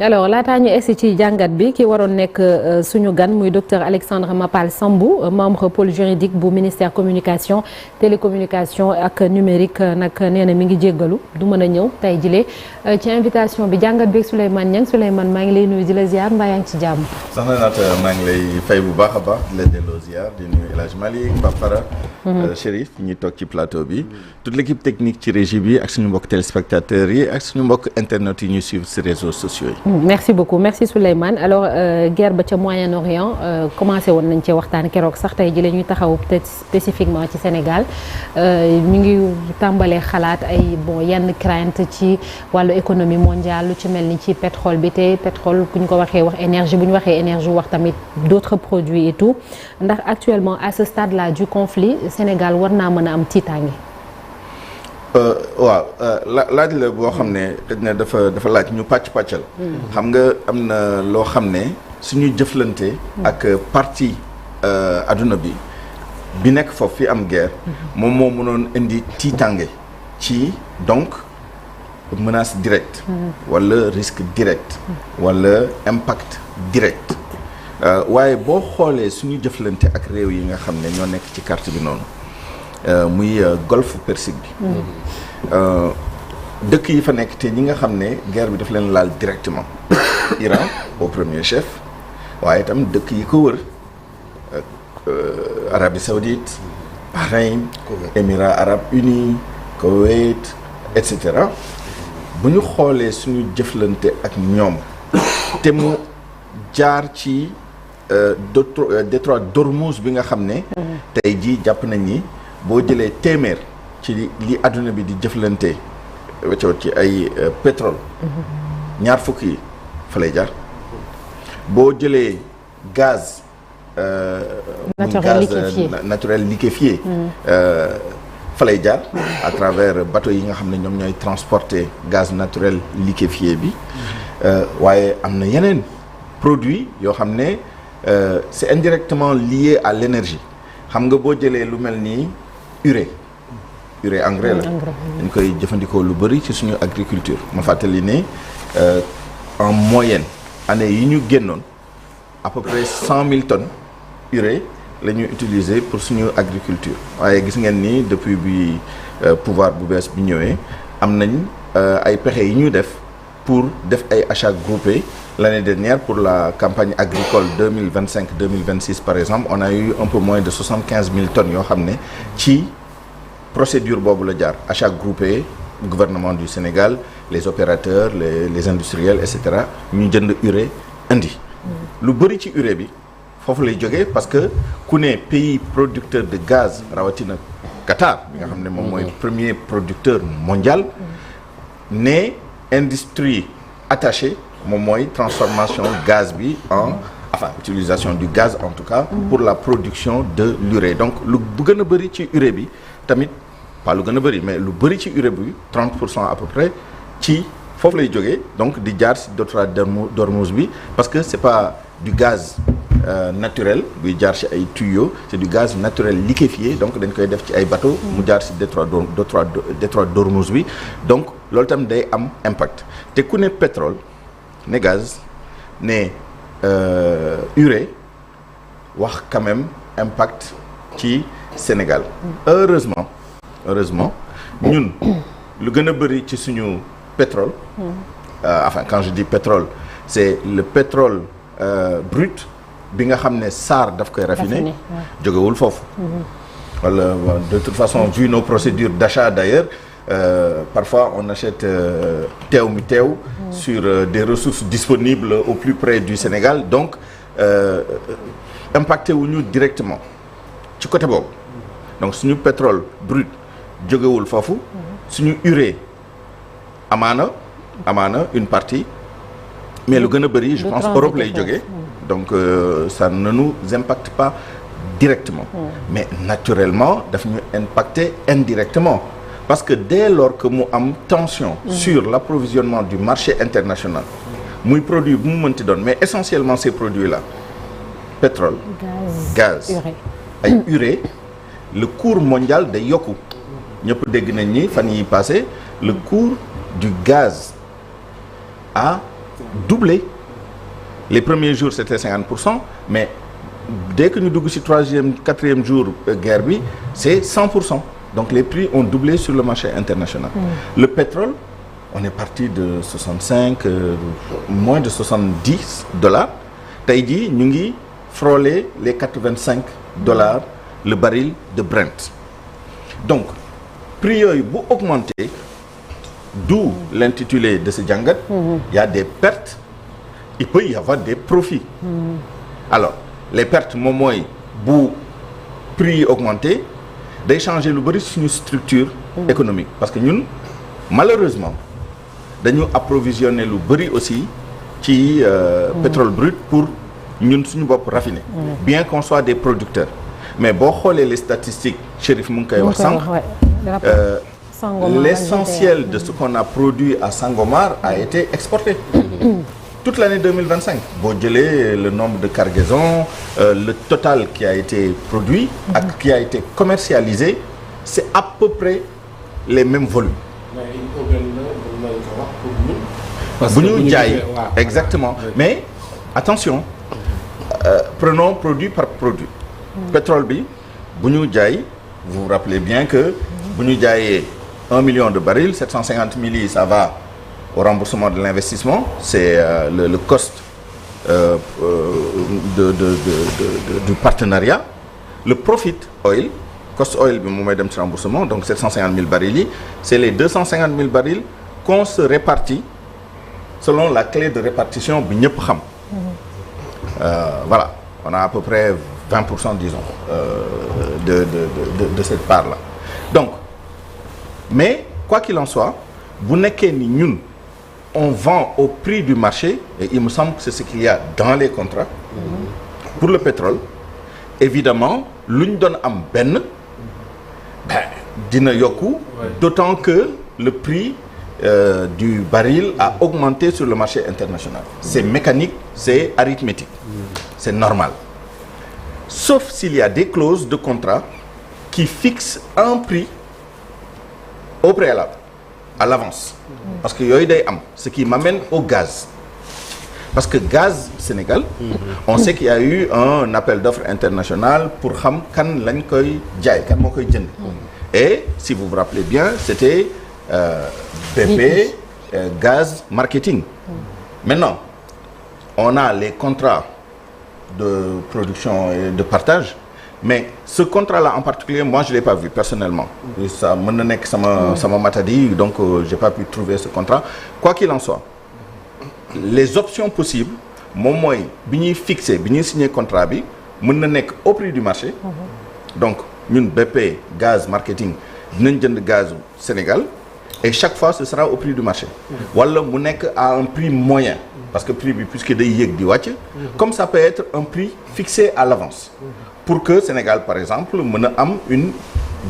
alors laataa ñu egsi ci jàngat bi ki waroon nekk suñu gan muy docteur Alexandre Mapal Sambou membre pôle juridique bu ministère communication télécommunication ak numérique nag nee na mi ngi jéggalu du mën a ñëw tey jilee ci invitation bi jàngat bi ak Souleymane Niang Souleymane maa ngi lay nuyu di la ziar mbaa yaa ngi ci jàmm. soxna Naata maa ngi lay fay bu baax a baax di la delloo ziar di nuyu El Hadj Malick Bafara. Chérif ñi toog ci plateau bi. toute l'équipe technique ci régie bi ak suñu mbokk téléspectateurs yi ak suñu mbokk internet yi ñuy suivre ci réseaux sociaux yi. merci beaucoup merci Souleymane alors guerre ba ca Moyen-Orient commencé woon nañ cee waxtaan keroog sax tey jii la ñuy taxaw peut-être spécifiquement ci Sénégal ñu ngi tàmbalee xalaat ay yenn crainte ci wàllu économie mondiale lu ci mel ni ci pétrole bi te pétrole bu ñu ko waxee wax énergie bu ñu waxee énergie wax tamit d'autres produits et tout ndax actuellement à ce stade là du conflit Sénégal war naa mën a am tiitaange. waaw laaj la boo xam ne xëy na dafa laaj ñu pàccal xam nga am na loo xam ne suñu jëflante ak partie adduna bi nekk foofu fi am guerre moom moo mënoon indi tiitange ci donc menace directe wala risque direct wala impact direct waaye boo xoolee suñu jëflante ak réew yi nga xam ne ñoo nekk ci carte bi noonu muy golfe Persique bi dëkk yi fa nekk te ñi nga xam ne guerre bi daf leen laal directement Iran au premier chef waaye itam dëkk yi ko wër Arabie Saoudite Bahreïn Émirats Arabes Unis Koweït et cetera bu ñu xoolee suñu jëflante ak ñoom te mu jaar ci détroit d'Ormuz bi nga xam ne tey jii jàpp nañ ni boo jëlee téeméer ci li àdduna bi di jëflante weccoot ci ay pétrole ñaar fukk yi fa lay jaar boo jëlee gaz naturel liquéfié fa lay jaar à travers bateau yi nga xam ne ñoom ñooy transporter gaz naturel liquéfié bi waaye am na yeneen produit yoo xam ne c'est indirectement lié à l'énergie xam nga boo jëlee lu mel ni urée engrais la dañ koy jëfandikoo lu bëri ci suñu agriculture ma fàttali ne en moyenne année yi ñu génnoon à peu près 100 000 tonnes urée la ñuy utiliser pour suñu agriculture waaye gis ngeen ni depuis bi pouvoir bu bees bi ñëwee am nañ ay pexe yi ñu def pour def ay achats groupés l'année dernière pour la campagne agricole 2025-2026 par exemple on a eu un peu moins de 75 000 tonnes yoo xam ne ci procédure boobu la jaar achat groupé gouvernement du Sénégal les opérateurs les industriels et cetera ñu jënd urée indi lu bëri ci urée bi foofu lay jógee parce que ku ne pays producteur de gaz rawatina Qatar bi nga xam ne moom mooy premier producteur mondial ne industrie attachée moom mooy transformation gaz bi utilisation du gaz en tout cas pour la production de l'urée donc lu gën a bëri ci urée bi tamit pas lu gën a bëri mais lu bëri ci urée bi 30% à peu près ci foofu lay jógee donc di jaar ci détroit d'Ormuz bi parce que c'est pas du gaz naturel buy jaar ci ay tuyaux c'est du gaz naturel liquéfié donc dañ koy def ci ay bateau mu jaar ci détroit d'Ormuz bi donc loolu tam day am impact te ku ne pétrole ne gaz ne urée wax quand même impact ci Sénégal heureusement ñun lu gën a bëri ci suñu pétrole quand je dis pétrole c'est le pétrole brut bi nga xam ne SAR daf koy raffiner jógewul foofu wala de toute façon vu nos procédures d'achat d'ailleurs parfois on achète teew mi teew sur des ressources disponibles au plus près du Sénégal donc impacté wuñu directement ci côté boobu donc suñu pétrole brut jógewul foofu suñu urée amaana une partie mais lu gën a bëri je pense Europe lay jógee donc ça ne nous impacte pas directement mais naturellement daf ñu impacter indirectement parce que dès lors que mu am tension sur l'approvisionnement du marché international muy produit bu mu mënti doon mais essentiellement ces produits là pétrole gaz ay urée le cours mondial day yokku ñëpp dégg nañ ni fan yi passé le cours du gaz a doublé. Les premiers jours c'était 50%, mais dès que ñu dugg ci 3e 4e jour guerre bi c'est 100%. Donc les prix ont doublé sur le marché international. Le pétrole, on est parti de 65 moins de $70. Tey jii ñu ngi frôler les $85 le baril de Brent. Donc prix yooyu bu augmenté, d'où l'intitulé de ce jàngat. Il y a des pertes, il peut y avoir des profits. Alors les pertes moom mooy bu prix yi augmenté day changer lu bari suñu structure économique, parce que ñun malheureusement dañu approvisionner lu bari aussi ci pétrole brut pour ñun suñu bopp raffiné, bien qu'on soit des producteurs. Mais boo xoolee les statistiques, Chérif mu ngi koy wax sànq, l'essentiel de ce qu'on a produit à Sangomar a été exporté. Toute l'année 2025, boo jëlee le nombre de cargaisons, le total qui a été produit ak qui a été commercialisé, c'est à peu près les mêmes volumes. bu ñu jaay exactement, mais attention, prenons produit par produit. Pétrole bi bu ñu jaay, vous vous rappelez bien que bu ñu jaayee 1 million de barils, 750 000 yi ça va au remboursement de l'investissement, c'est le cost du partenariat. Le profit oil, cost oil bi moom mooy dem ci remboursement, donc 750 000 barils yi, c'est les 250 000 barils qu'on se répartit selon la clé de répartition bi ñëpp xam. Voilà, on a à peu près 20% disons de cette part-là. Donc, mais quoi qu'il en soit, bu nekkee ni ñun on vend au prix du marché, et il me semble que c'est ce qu'il y a dans les contrats. Pour le pétrole, évidemment lu ñu doon am benn dina yokku, d'autant que le prix du baril a augmenté sur le marché international. C'est mécanique, c'est arithmétique, c'est normal. Sauf s'il y a des clauses de contrat qui fixent un prix au préalable, à l'avance. Parce que yooyu day am, ce qui m'amène au gaz. Parce que gaz Sénégal, on sait qu'il y a eu un appel d'offres international pour xam kan lañ koy jaay, kan moo koy jënd. Et si vous vous rappelez bien, c'était BP Gaz Marketing. Maintenant, on a les contrats de production et de partage, mais ce contrat-là en particulier, moi je l'ai pas vu personnellement. Ça mën na nekk sama matadi, donc j'ai pas pu trouver ce contrat. Quoi qu'il en soit, les options possibles moom mooy bi ñuy fixé, bi ñuy signé contrat bi mën na nekk au prix du marché. Donc ñun BP Gaz Marketing dinañ jënd gazu Sénégal, et chaque fois ce sera au prix du marché. Wala mu nekk à un prix moyen, parce que prix bi puisque day yéeg di wàcc, comme ça peut être un prix fixé à l'avance, pour que Sénégal par exemple mën a am une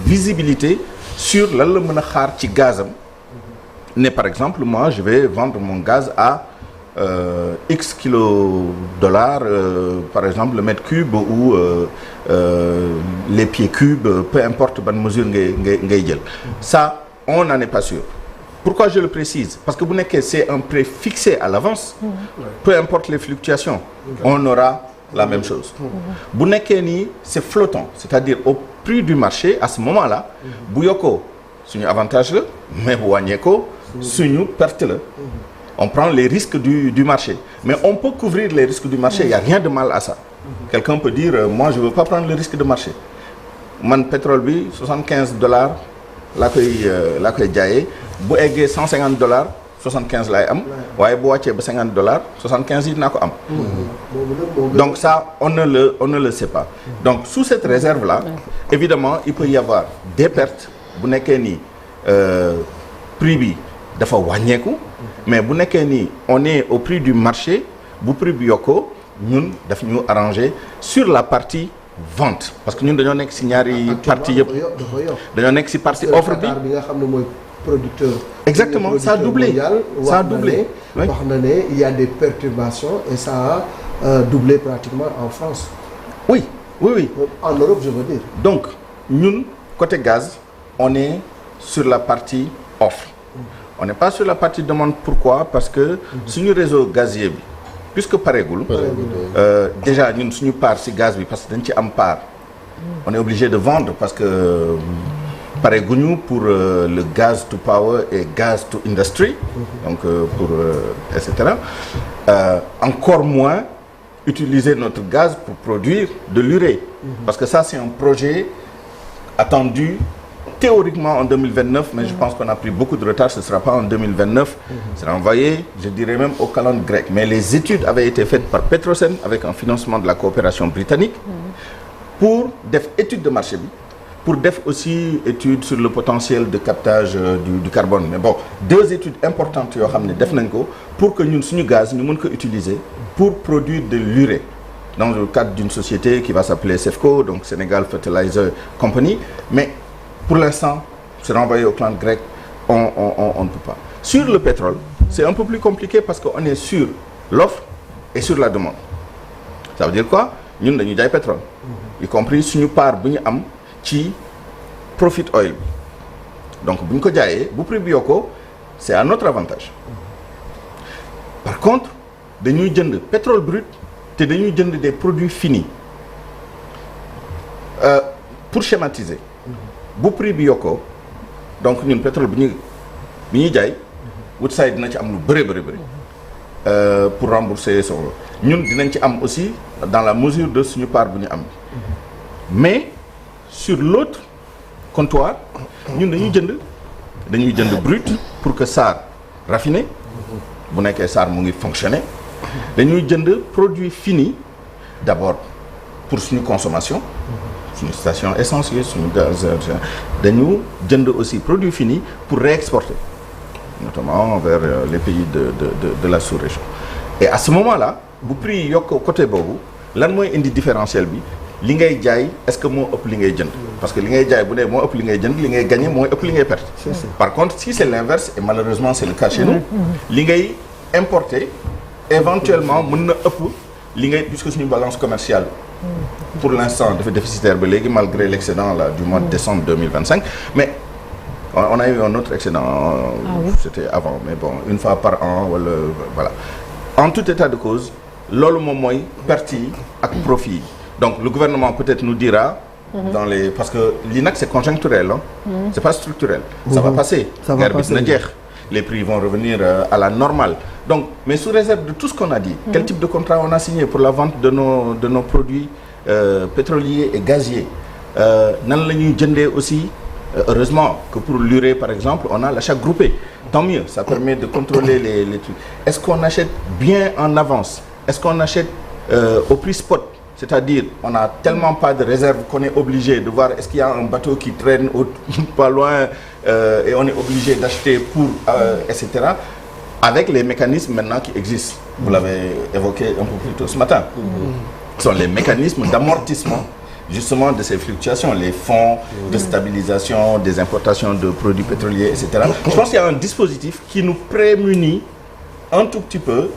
visibilité sur lan la mën a xaar ci gazam. Ne par exemple moi je vais vendre mon gaz à X $, par exemple le mètre cube ou les pieds cubes, peu importe ban mesure ngay jël. Ça on n'en est pas sûr. Pourquoi je le précise? Parce que bu nekkee c'est un prix fixé à l'avance, peu importe les fluctuations, on aura la même chose. Bu nekkee ni c'est flottant, c'est-à-dire au prix du marché, à ce moment-là, bu yokkoo suñu avantage la, mais bu wàññeekoo suñu perte la. On prend les risques du marché, mais on peut couvrir les risques du marché, il y a rien de mal à ça. Quelqu'un peut dire moi je veux pas prendre le risque de marché, man pétrole bi $75 laa koy jaayee, bu eggee $150 75 laay am, waaye bu wàccee ba $50 75 yi naa ko am. Donc ça on ne le sait pas. Donc sous cette réserve là, évidemment il peut y avoir des pertes bu nekkee ni prix bi dafa wàññeeku, mais bu nekkee ni on est au prix du marché, bu prix bi yokkoo ñun daf ñu arranger sur la partie vente, parce que ñun dañoo nekk ci ñaari partie yëpp. dañoo nekk ci partie offre bi nga xam ne mooy producteur. Exactement, ça a doublé. Ça a doublé. Wax na ne il y a des perturbations et ça a doublé pratiquement en France. Oui. En Europe, je veux dire. Donc ñun côté gaz, on est sur la partie offre. on n'est pas sur la partie demande. Pourquoi? Parce que suñu réseau gazier bi puisque pareegul déjà ñun suñu part ci gaz bi parce que dañ ci am part on est obligé de vendre parce que pareeguñu pour le gaz to power et gaz to industry donc pour etc. Encore moins utiliser notre gaz pour produire de l'urée parce que ça c'est un projet attendu théoriquement en 2029 mais je pense qu'on a pris beaucoup de retard, ce ne sera pas en 2029, c'est envoyé je dirais même aux calendes grecques, mais les études avaient été faites par Petrosen avec un financement de la coopération britannique pour def étude de marché bi pour def aussi étude sur le potentiel de captage du carbone mais bon 2 études importantes yoo xam ne def nañ ko pour que ñun suñu gaz ñu mën ko utiliser pour produire de l'urée dans le cadre d'une société qui va s'appeler SEFCO donc Sénégal Fertilizer Company mais pour l'instant c'est renvoyé au clan grec on ne peut pas sur le pétrole c'est un peu plus compliqué parce que on est sur l'offre et sur la demande ça veut dire quoi ñun dañuy jaay pétrole y compris suñu part bu ñu am ci profit oil bi donc bu ñu ko jaayee bu prix bi yokkoo c'est à notre avantage par contre dañuy jënd pétrole brut te dañuy jënd des produits finis pour schématiser bu prix bi yokkoo donc ñun pétrole bi ñuy jaay Woodside dina ci am lu bëri pour rembourser soxla ñun dinañ ci am aussi dans la mesure de suñu part bu ñu am mais sur l'autre comptoir ñun dañuy jënd brut pour que SAR raffiné bu nekkee SAR mu ngi fonctionner dañuy jënd produit fini d'abord pour suñu consommation suñu station essentielle suñu gaz dañu jënd aussi produit fini pour réexporter notamment vers les pays de la sous-région et à ce moment-là bu prix yokk côté boobu lan mooy indi différentiel bi li ngay jaay est-ce que moo ëpp li ngay jënd parce que li ngay jaay bu dee moo ëpp li ngay jënd li ngay gagner moo ëpp li ngay perte par contre si c'est l'inverse et malheureusement c'est le cas chez nous li ngay importer éventuellement mën na ëpp li ngay puisque suñu balance commerciale pour l'instant dafa déficitaire ba léegi malgré l'excédent là du mois de décembre 2025 mais on a eu un autre excédent c'était avant mais bon une fois par an wala voilà en tout état de cause loolu moom mooy perte yi ak profit yi donc le gouvernement peut-être nous dira dans les parce que lii nag c'est conjoncturel c'est pas structurel ça va passer guerre bi dina jeex les prix vont revenir à la normale donc mais sous réserve de tout ce qu'on a dit quel type de contrat on a signé pour la vente de nos produits pétroliers et gaziers nan la ñuy jëndee aussi heureusement que pour l'urée par exemple on a l'achat groupé tant mieux ça permet de contrôler les trucs est-ce qu'on achète bien en avance est-ce qu'on achète au prix spot c'est-à-dire on n'a tellement pas de réserve qu'on est obligé de voir est-ce qu'il y a un bateau qui traîne pas loin et on est obligé d'acheter pour etc. avec les mécanismes maintenant qui existent vous l'avez évoqué un peu plus tôt ce matin ce sont les mécanismes d'amortissement justement de ces fluctuations les fonds de stabilisation des importations de produits pétroliers etc. Je pense qu'il y a un dispositif qui nous prémunit un tout petit peu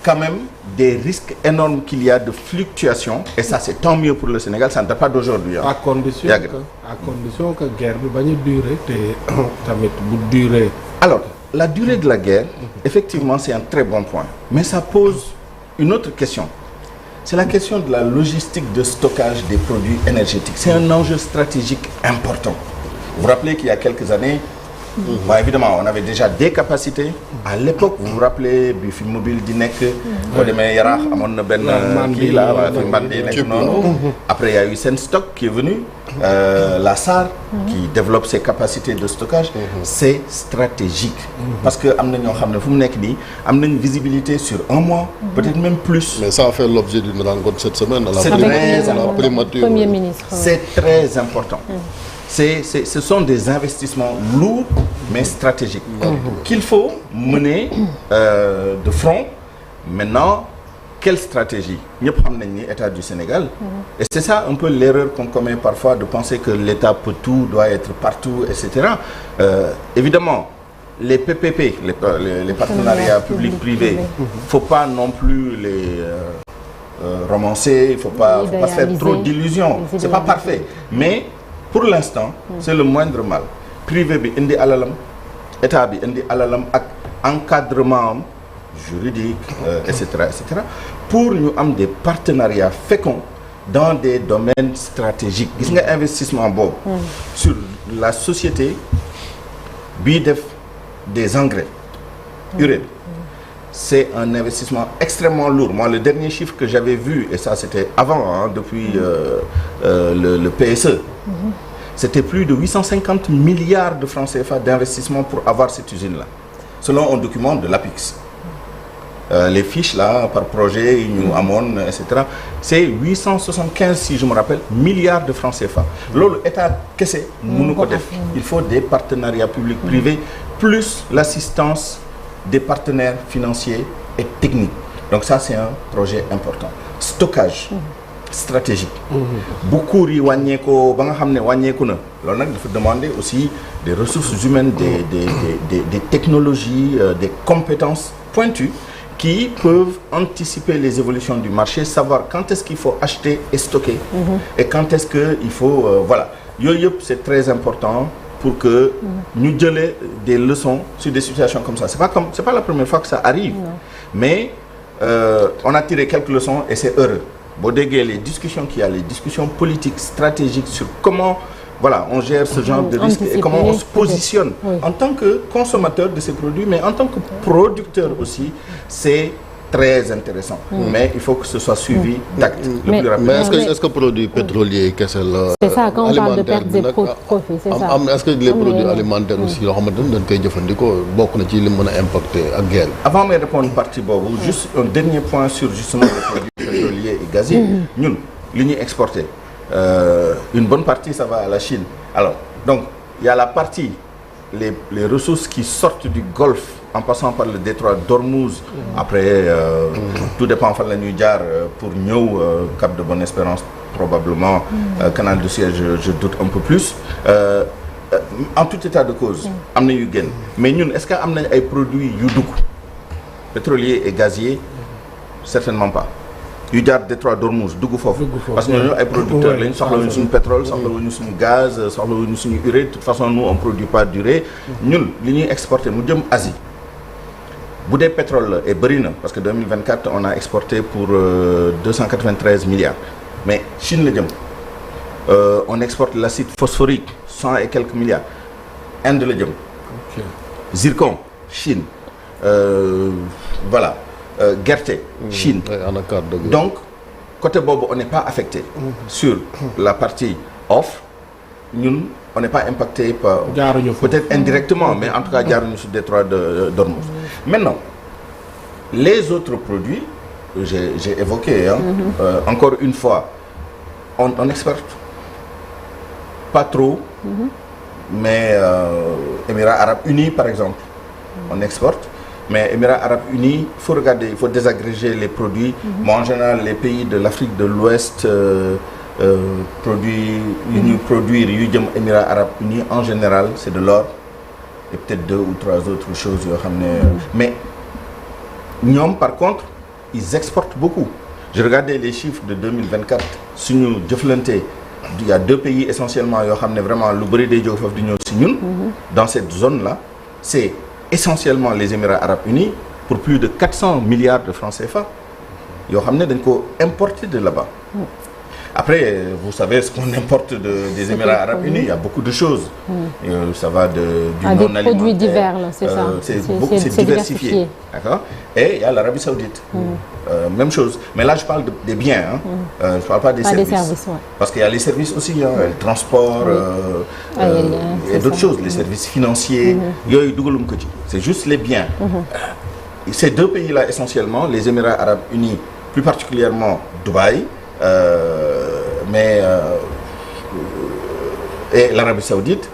quand même des risques énormes qu'il y a de fluctuations et ça c'est tant mieux pour le Sénégal ça ne date pas d'aujourd'hui à condition que guerre bi bañ a durer te tamit bu durer alors la durée de la guerre effectivement c'est un très bon point mais ça pose une autre question c'est la question de la logistique de stockage des produits énergétiques c'est un enjeu stratégique important vous vous rappelez qu'il y a quelques années bon évidemment on avait déjà des capacités à l'époque vous vous rappelez bi fi mobile di nekk boo demee Yaraax amoon na benn kii là waa fi Mbandi nekk noonu après il y a eu Senstock qui est venu la SAR qui développe ses capacités de stockage c'est stratégique parce que am na ñoo xam ne fu mu nekk nii am nañ visibilité sur un mois peut-être même plus mais ça a fait l'objet d'une rencontre cette semaine à la primature Premier ministre c'est très important ce sont des investissements lourds mais stratégiques qu'il faut mener de front maintenant quelle stratégie ñëpp xam nañ ni État du Sénégal et c'est ça un peu l'erreur qu'on commet parfois de penser que l'État peut tout doit être partout etc. Évidemment les PPP les partenariats publics-privés faut pas non plus les romancer faut pas faire trop d'illusions c'est pas parfait mais pour l'instant c'est le moindre mal privé bi indi alalam état bi indi alalam ak encadrement am juridique et cetera pour ñu am des partenariats féconds dans des domaines stratégiques gis nga investissement boobu sur la société bii def des engrais urée c'est un investissement extrêmement lourd. Moi, le dernier chiffre que j'avais vu, et ça c'était avant, depuis le PSE, c'était plus de 850 milliards de francs CFA d'investissement pour avoir cette usine-là, selon un document de l'APIX. Les fiches là, par projet, Union Amon, etc., c'est 875, si je me rappelle, milliards de francs CFA. Lolo, État, qu'est-ce que c'est? Il faut des partenariats publics-privés, plus l'assistance des partenaires financiers et techniques. Donc ça, c'est un projet important. Stockage stratégique. Beaucoup de gens qui demander aussi des ressources humaines, des technologies, des compétences pointues qui peuvent anticiper les évolutions du marché, savoir quand est-ce qu'il faut acheter et stocker et quand est-ce qu'il faut... voilà. C'est très important pour que nous donnions des leçons sur des situations comme ça. C'est pas la première fois que ça arrive, mais on a tiré quelques leçons et c'est heureux. Les discussions qu'il y a, les discussions politiques, stratégiques sur comment on gère ce genre de risque et comment on se positionne en tant que consommateur de ces produits, mais en tant que producteur aussi, c'est très intéressant. Mais il faut que ce soit suivi d'actes le plus rapidement. Mais est-ce que produits pétroliers, qu'est-ce que c'est ça, quand on parle de perte des profits, c'est ça. Est-ce que les produits alimentaires aussi, impacté la guerre? Avant de répondre à une partie, juste un dernier point sur justement les produits pétroliers et gaziers. Nous, l'Union exportée, une bonne partie, ça va à la Chine. Alors, donc, il y a la partie, les ressources qui sortent du Golfe, en passant par le détroit d'Ormuz, après, tout dépend de la New Jar, pour nous, Cap de Bonne-Espérance, probablement, Canal de Suez, je doute un peu plus. En tout état de cause, amna yu gën. Mais nous, est-ce qu'il y a des produits yudouk, pétroliers et gaziers? Certainement pas. Yu jaar détroit d'Ormuz, dugg fofu. Parce que nous, les producteurs, nous soxlawuñu suñu pétrole, soxlawuñu suñu gaz, soxlawuñu suñu urée. De toute façon, nous, on ne produit pas d'urée. Nous, li ñuy exporter, mu jëm Asie. Boudé pétrole est brûlant parce que 2024 on a exporté pour 293 milliards. Mais Chine le djem. On exporte l'acide phosphorique 100 et quelques milliards. Inde le djem. Zircon, Chine. Voilà. Gerte, Chine. Donc côté bobo on n'est pas affecté sur la partie offre. Nous on n'est pas impacté par peut-être indirectement, mais en tout cas sur le détroit d'Ormuz. Maintenant, les autres produits, j'ai évoqué, encore une fois, on exporte pas trop, mais Émirats Arabes Unis par exemple, on exporte, mais Émirats Arabes Unis, il faut regarder, il faut désagréger les produits. Mais en général, les pays de l'Afrique de l'Ouest, produire Émirats Arabes Unis en général c'est de l'or et peut-être 2 ou 3 autres choses mais ñoom par contre ils exportent beaucoup. Je regardais les chiffres de 2024 suñu jëflante il y a 2 pays essentiellement yoo xam ne vraiment lu bëri day jóge foofu di ñëw si ñun dans cette zone là c'est essentiellement les Émirats Arabes Unis pour plus de 400 milliards de francs CFA yoo xam ne dañ ko importer de là-bas. Après, vous savez ce qu'on importe des Émirats Arabes Unis, il y a beaucoup de choses. Ça va du non-alimentaire. Des produits divers, c'est ça. C'est diversifié. D'accord. Et il y a l'Arabie Saoudite. Même chose. Mais là, je parle des biens. Je ne parle pas des services. Parce qu'il y a les services aussi, le transport, et d'autres choses, les services financiers. C'est juste les biens. Ces 2 pays-là, essentiellement, les Émirats Arabes Unis, plus particulièrement Dubaï, et l'Arabie Saoudite,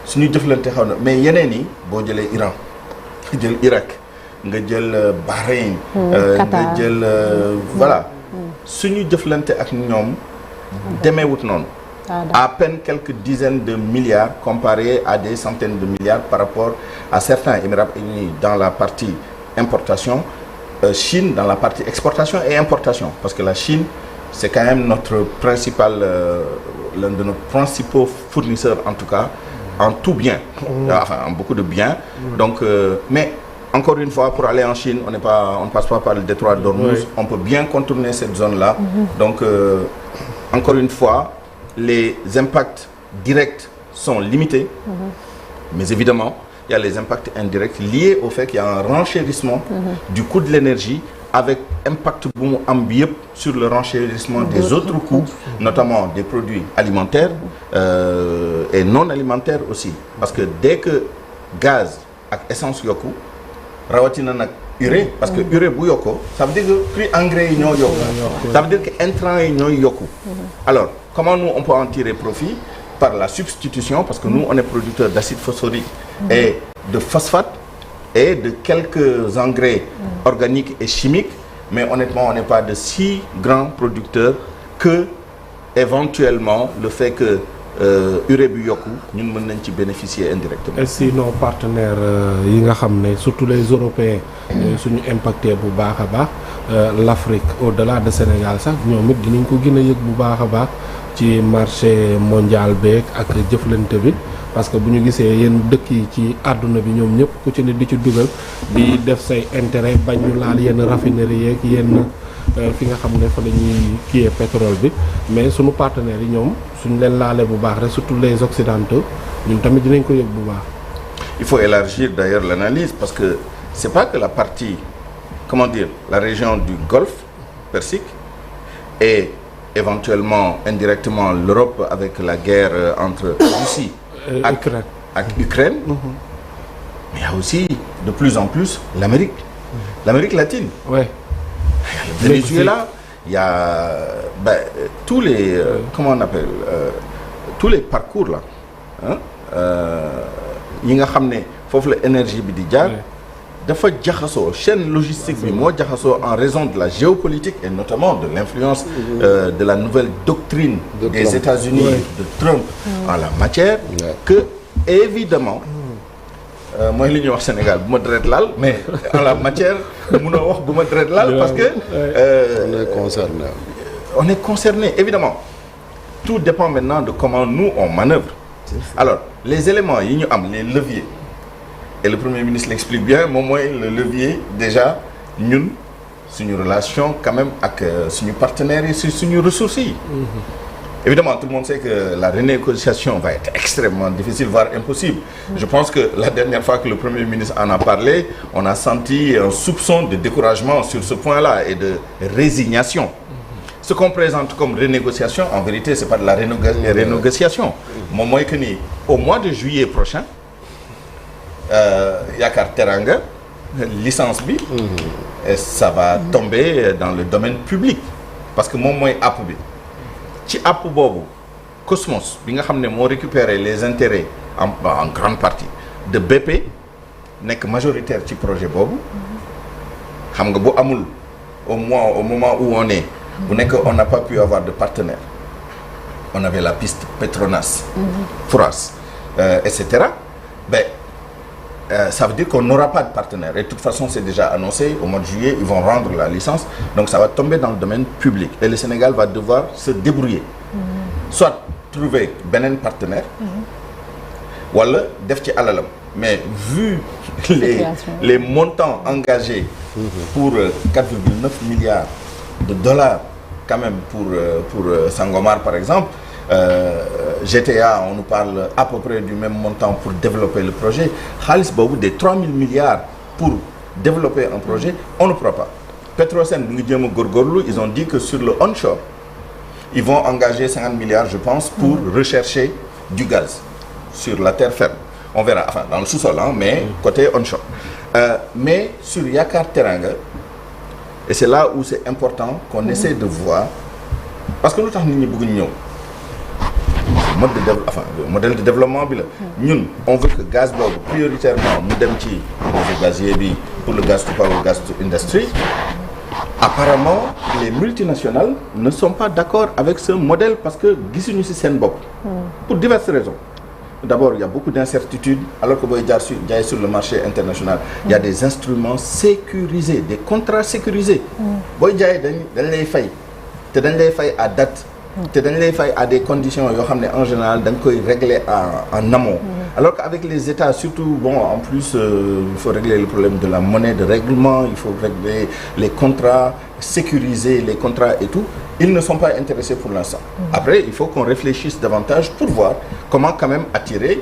suñu jëflante xaw na mais yeneen yi boo jëlee Iran nga jël Irak nga jël Bahreïn nga jël voilà suñu jëflante ak ñoom demeewut noonu à peine quelques dizaines de milliards comparé à des centaines de milliards par rapport à certains Émirats unis dans la partie importation, Chine dans la partie exportation et importation parce que la Chine c'est quand même notre principal, l'un de nos principaux fournisseurs en tout cas en tout bien, enfin en beaucoup de biens. Donc, mais encore une fois, pour aller en Chine, on ne passe pas par le détroit d'Ormuz. On peut bien contourner cette zone-là. Donc, encore une fois, les impacts directs sont limités, mais évidemment, il y a les impacts indirects liés au fait qu'il y a un renchérissement du coût de l'énergie avec impact bu mu am bi yëpp sur le renchérissement des autres coûts, notamment des produits alimentaires et non alimentaires aussi. Parce que dès que gaz ak essence yokku rawatina nag urée, parce que urée bu yokku ça veut dire que prix engrais yi ñoo yokku, ça veut dire que intrants yi ñooy yokku. Alors comment nous on peut en tirer profit? Par la substitution, parce que nous on est producteur d'acide phosphorique et de phosphate et de quelques engrais organiques et chimiques, mais honnêtement on n'est pas de si grands producteurs que éventuellement le fait que urée bi yokku ñun mën nañ ci bénéficier indirectement. Et si nos partenaires yi nga xam ne surtout les Européens suñu impacté bu baax a baax l'Afrique au-delà de Sénégal sax ñoom it dinañ ko gën a yëg bu baax a baax ci marché mondial beeg ak jëflante bi, parce que bu ñu gisee yenn dëkk yi ci àdduna bi ñoom ñëpp ku ci ne di ci dugal di def say intérêt bañ ñu laal yenn raffinerie yeeg yenn fi nga xam ne fa la ñuy kiyee pétrole bi, mais suñu partenaires yi ñoom suñ leen laalee bu baax rek surtout les occidentaux ñun tamit dinañ ko yëg bu baax. Il faut élargir d'ailleurs l'analyse, parce que c'est pas que la partie, comment dire, la région du Golfe Persique et éventuellement indirectement l'Europe avec la guerre entre Russie ak Ukraine, mais il y a aussi de plus en plus l'Amérique latine. Ouais. Le Venezuela, il y a tous les comment on appelle tous les parcours là, hein, yi nga xam ne foofu la énergie bi di jaar. dafa jaxasoo chaîne logistique bi moo jaxasoo en raison de la géopolitique et notamment de l'influence de la nouvelle doctrine des États-Unis de Trump en la matière, que évidemment mooy li ñuy wax Sénégal bu ma deret laal, mais en la matière mënoo wax bu ma deret laal parce que on est concerné évidemment. Tout dépend maintenant de comment nous on manœuvre. Alors les éléments yi ñu am, les leviers, et le Premier ministre l'explique bien, moom mooy le levier déjà ñun suñu relation quand même ak suñu partenaires yi suñu ressources yi. Évidemment, tout le monde sait que la renégociation va être extrêmement difficile, voire impossible. Je pense que la dernière fois que le Premier ministre en a parlé, on a senti un soupçon de découragement sur ce point-là et de résignation. Ce qu'on présente comme renégociation, en vérité, c'est pas de la renégociation. Moom mooy que ni au mois de juillet prochain, Yaakaar Teranga licence bi et ça va tomber dans le domaine public, parce que moom mooy app bi ci app boobu Cosmos bi nga xam ne moo récupérer les intérêts en grande partie de BP nekk majoritaire ci projet boobu. xam nga bu amul au moment où on est bu nekk on n'a pas pu avoir de partenaire, on avait la piste Petronas, Foras, etc. Ça veut dire qu'on n'aura pas de partenaire. Et de toute façon, c'est déjà annoncé. Au mois de juillet, ils vont rendre la licence. Donc, ça va tomber dans le domaine public. Et le Sénégal va devoir se débrouiller. Soit trouver un partenaire, ou alors def ci alalam. Mais vu les montants engagés pour 4,9 milliards de dollars, quand même, pour Sangomar, par exemple, GTA, on nous parle à peu près du même montant pour développer le projet. Khalis boobu des 3 000 milliards pour développer un projet, on ne pourra pas. Petrosen, ils ont dit que sur le onshore, ils vont engager 50 milliards, je pense, pour rechercher du gaz sur la terre ferme. On verra, enfin, dans le sous-sol, hein, mais côté onshore. Mais sur Yaakaar Teranga, et c'est là où c'est important qu'on essaie de voir, parce que nous avons modèle de développement bi la ñun on veut que gaz boobu prioritairement mu dem ci projet gazier bi pour le gaz to power, gaz to industry. Apparemment les multinationales ne sont pas d'accord avec ce modèle parce que gisuñu ci seen bopp pour diverses raisons. D'abord, il y a beaucoup d'incertitudes, alors que booy jaay sur le marché international, il y a des instruments sécurisés, des contrats sécurisés. Booy jaay dañ lay fay te dañ lay fay à date. te dañ lay fay à des conditions yoo xam ne en général dañ koy régler en amont. Alors qu'avec les États, surtout, bon, en plus, il faut régler le problème de la monnaie, de règlement, il faut régler les contrats, sécuriser les contrats et tout. Ils ne sont pas intéressés pour l'instant. Après, il faut qu'on réfléchisse davantage pour voir comment quand même attirer,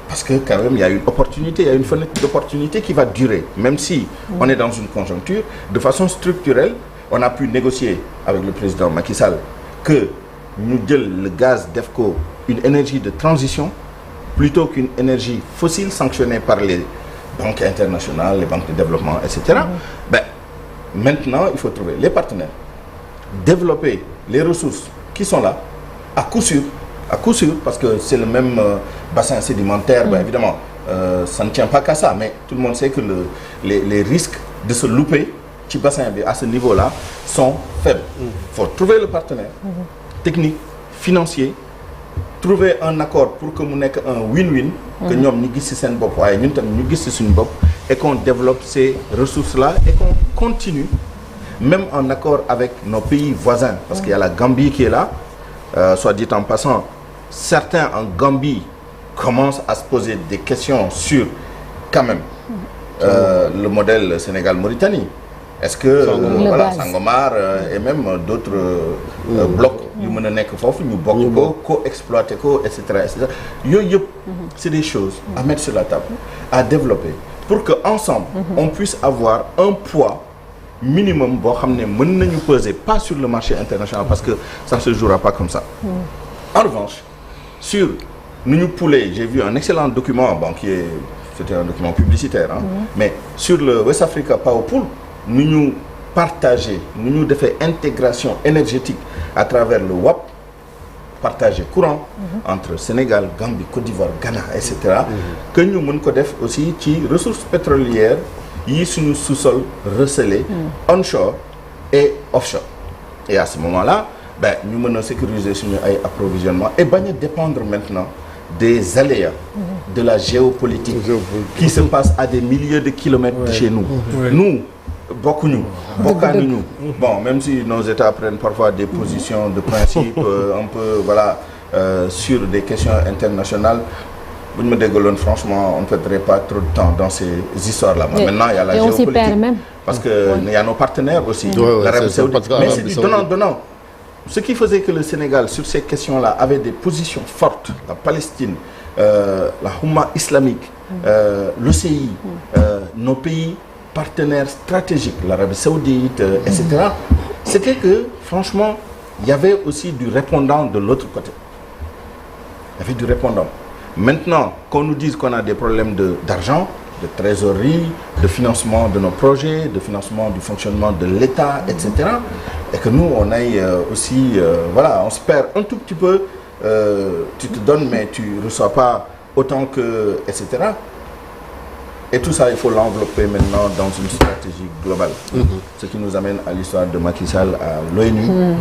parce que quand même, il y a une opportunité, il y a une fenêtre d'opportunité qui va durer. Même si on est dans une conjoncture, de façon structurelle, on a pu négocier avec le président Macky Sall que nous donne le gaz d'EFCO une énergie de transition plutôt qu'une énergie fossile sanctionnée par les banques internationales, les banques de développement, etc. Ben, maintenant, il faut trouver les partenaires, développer les ressources qui sont là, à coup sûr, parce que c'est le même bassin sédimentaire, ben, évidemment, ça ne tient pas qu'à ça, mais tout le monde sait que les risques de se louper ci bassin bi à ce niveau-là sont faibles. Il faut trouver le partenaire technique, financier, trouver un accord pour que mu nekk un win-win, que ñoom ñu gis ci seen bopp waaye ñun tam ñu gis ci suñu bopp et qu'on développe ces ressources-là et qu'on continue même en accord avec nos pays voisins, parce qu'il y a la Gambie qui est là, soit dit en passant, certains en Gambie commencent à se poser des questions sur quand même le modèle Sénégal-Mauritanie. Est-ce que voilà Sangomar et même d'autres blocs yu mën a nekk foofu ñu bokk ko co-exploiter ko et cetera yooyu yëpp c'est des choses à mettre sur la table, à développer pour que ensemble on puisse avoir un poids minimum boo xam ne mën nañu peser pas sur le marché international parce que ça ne se jouera pas comme ça. En revanche sur nu ñu pouler, j'ai vu un excellent document, bon c'était un document publicitaire mais sur le West Africa Power Pool nu ñu partager, nu ñu defee intégration énergétique à travers le WAP, partager courant entre Sénégal, Gambie, Côte d'Ivoire, Ghana, etc. que ñu mën ko def aussi ci ressources pétrolières yi suñu sous-sol recelé onshore et offshore. Et à ce moment-là, ben ñu mën a sécuriser suñu ay approvisionnement et bañ a dépendre maintenant des aléas de la géopolitique qui se passe à des milliers de kilomètres de chez nous. Nous bokkuñu bokkaanuñu bon, même si nos États prennent parfois des positions de principe un peu voilà sur des questions internationales, bu ñu ma déggaloon franchement on ne perdrait pas trop de temps dans ces histoires-là. Maintenant il y a la géopolitique parce que il y a nos partenaires aussi, l'Arabie Saoudite, mais c'est du donnant-donnant. Ce qui faisait que le Sénégal sur ces questions-là avait des positions fortes, la Palestine, la Houma islamique, l'OCI, nos pays partenaires stratégiques, l'Arabie Saoudite, etc. C'était que, franchement, il y avait aussi du répondant de l'autre côté. Il y avait du répondant. Maintenant, qu'on nous dise qu'on a des problèmes d'argent, de trésorerie, de financement de nos projets, de financement du fonctionnement de l'État, etc. Et que nous, on aille aussi, voilà, on se perd un tout petit peu, tu te donnes mais tu ne reçois pas autant que, etc. Et tout ça, il faut l'envelopper maintenant dans une stratégie globale. Ce qui nous amène à l'histoire de Macky Sall à l'ONU.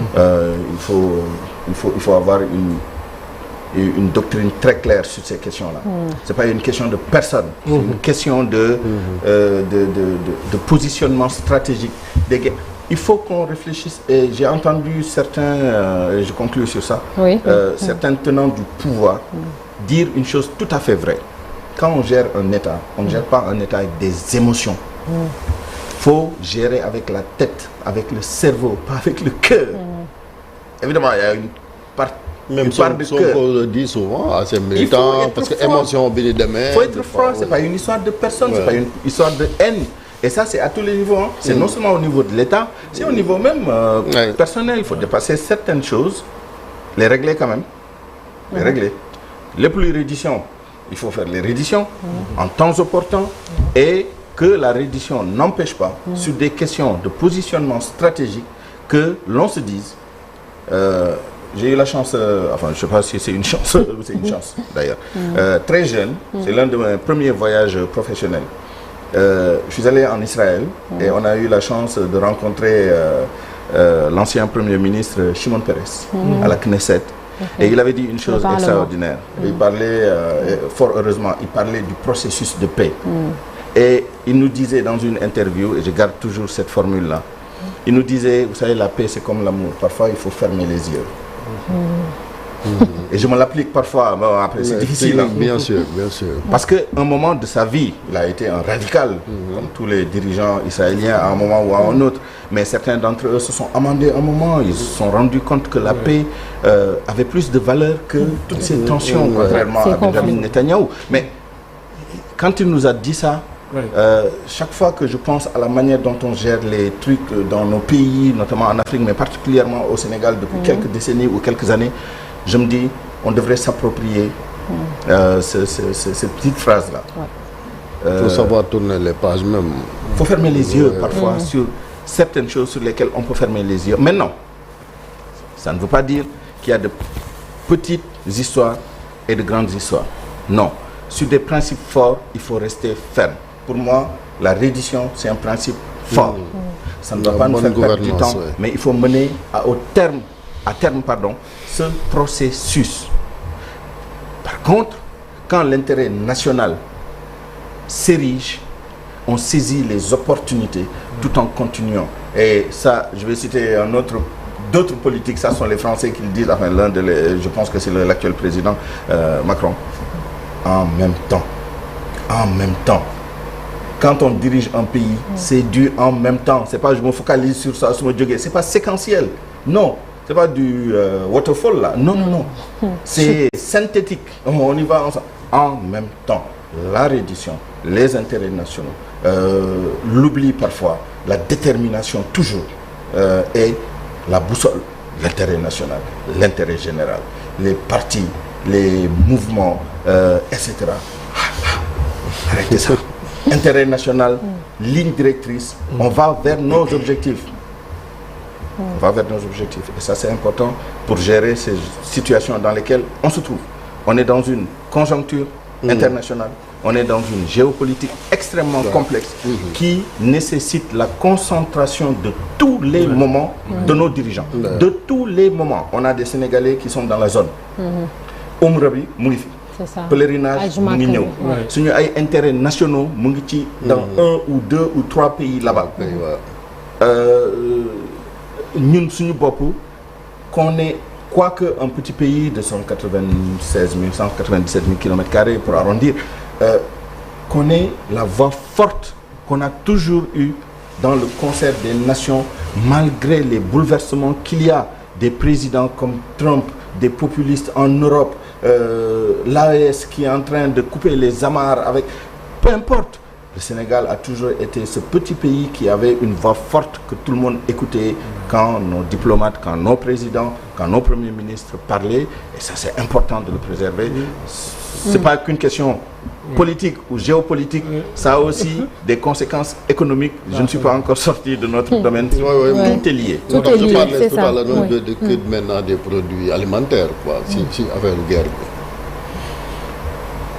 Il faut avoir une doctrine très claire sur ces questions-là. C'est pas une question de personne, c'est une question de positionnement stratégique. Il faut qu'on réfléchisse, et j'ai entendu certains, et je conclue sur ça, certains tenants du pouvoir dire une chose tout à fait vraie. Quand on gère un État, on ne gère pas un État avec des émotions. Il faut gérer avec la tête, avec le cerveau, pas avec le cœur. Évidemment, il y a une partie. Même si on le dit souvent à ces militants, parce que émotion bi demain. Il faut être franc, c'est pas une histoire de personne, c'est pas une histoire de haine. Et ça, c'est à tous les niveaux. C'est non seulement au niveau de l'État, c'est au niveau même personnel. Il faut dépasser certaines choses, les régler quand même. Les régler. Les plus redditions, il faut faire les redditions en temps opportun et que la reddition n'empêche pas, sur des questions de positionnement stratégique, que l'on se dise. J'ai eu la chance, enfin je ne sais pas si c'est une chance, c'est une chance d'ailleurs, très jeune, c'est l'un de mes premiers voyages professionnels. Je suis allé en Israël et on a eu la chance de rencontrer l'ancien Premier ministre Shimon Peres à la Knesset. Et il avait dit une chose extraordinaire. Il parlait, fort heureusement, il parlait du processus de paix. Et il nous disait dans une interview, et je garde toujours cette formule-là, il nous disait, vous savez, la paix c'est comme l'amour, parfois il faut fermer les yeux. Et je me l'applique parfois. Bon, après, c'est difficile. Hein. Bien sûr, bien sûr. Parce qu'à un moment de sa vie, il a été un radical, comme tous les dirigeants israéliens, à un moment ou à un autre. Mais certains d'entre eux se sont amendés à un moment. Ils se sont rendus compte que la paix avait plus de valeur que toutes ces tensions, contrairement à Benjamin Netanyahou. Mais quand il nous a dit ça, chaque fois que je pense à la manière dont on gère les trucs dans nos pays, notamment en Afrique, mais particulièrement au Sénégal depuis quelques décennies ou quelques années, je me dis, on devrait s'approprier cette petite phrase-là. Il faut savoir tourner les pages même. Il faut fermer les yeux parfois sur certaines choses sur lesquelles on peut fermer les yeux. Maintenant, ça ne veut pas dire qu'il y a de petites histoires et de grandes histoires. Non. Sur des principes forts, il faut rester ferme. Pour moi, la reddition, c'est un principe fort. Ça ne doit pas nous faire perdre du temps, mais il faut mener à terme, ce processus. Par contre, quand l'intérêt national s'érige, on saisit les opportunités tout en continuant. Et ça, je vais citer d'autres politiques, ça sont les Français qui le disent, enfin je pense que c'est l'actuel président Macron. En même temps. Quand on dirige un pays, c'est du en même temps. C'est pas je me focalise sur ça, sur me jogger. C'est pas séquentiel. Non. C'est pas du waterfall là. Non. C'est synthétique. On y va ensemble. En même temps. La reddition, les intérêts nationaux, l'oubli parfois, la détermination toujours, et la boussole, l'intérêt national, l'intérêt général, les partis, les mouvements, etc. Arrêtez ça. Intérêt national, ligne directrice, on va vers nos objectifs. On va vers nos objectifs. Et ça, c'est important pour gérer ces situations dans lesquelles on se trouve. On est dans une conjoncture internationale, on est dans une géopolitique extrêmement complexe qui nécessite la concentration de tous les moments de nos dirigeants. De tous les moments. On a des Sénégalais qui sont dans la zone. Umra bi mu ngi fi. Pèlerinage mu ngi ñëw. Suñu ay intérêts nationaux mu ngi ci dans un ou deux ou trois pays là-bas. Ñun suñu bopp qu'on est quoique un petit pays de 197 000 km² pour arrondir, qu'on ait la voix forte qu'on a toujours eue dans le concert des nations, malgré les bouleversements qu'il y a, des présidents comme Trump, des populistes en Europe, l'AES qui est en train de couper les amarres avec... Peu importe, le Sénégal a toujours été ce petit pays qui avait une voix forte que tout le monde écoutait quand nos diplomates, quand nos présidents, quand nos premiers ministres parlaient. Et ça, c'est important de le préserver. C'est pas qu'une question politique ou géopolitique, ça a aussi des conséquences économiques. Je ne suis pas encore sorti de notre domaine. Tout est lié. Tout est lié, c'est ça. Tout à l'heure de maintenant des produits alimentaires, quoi, si avec la guerre.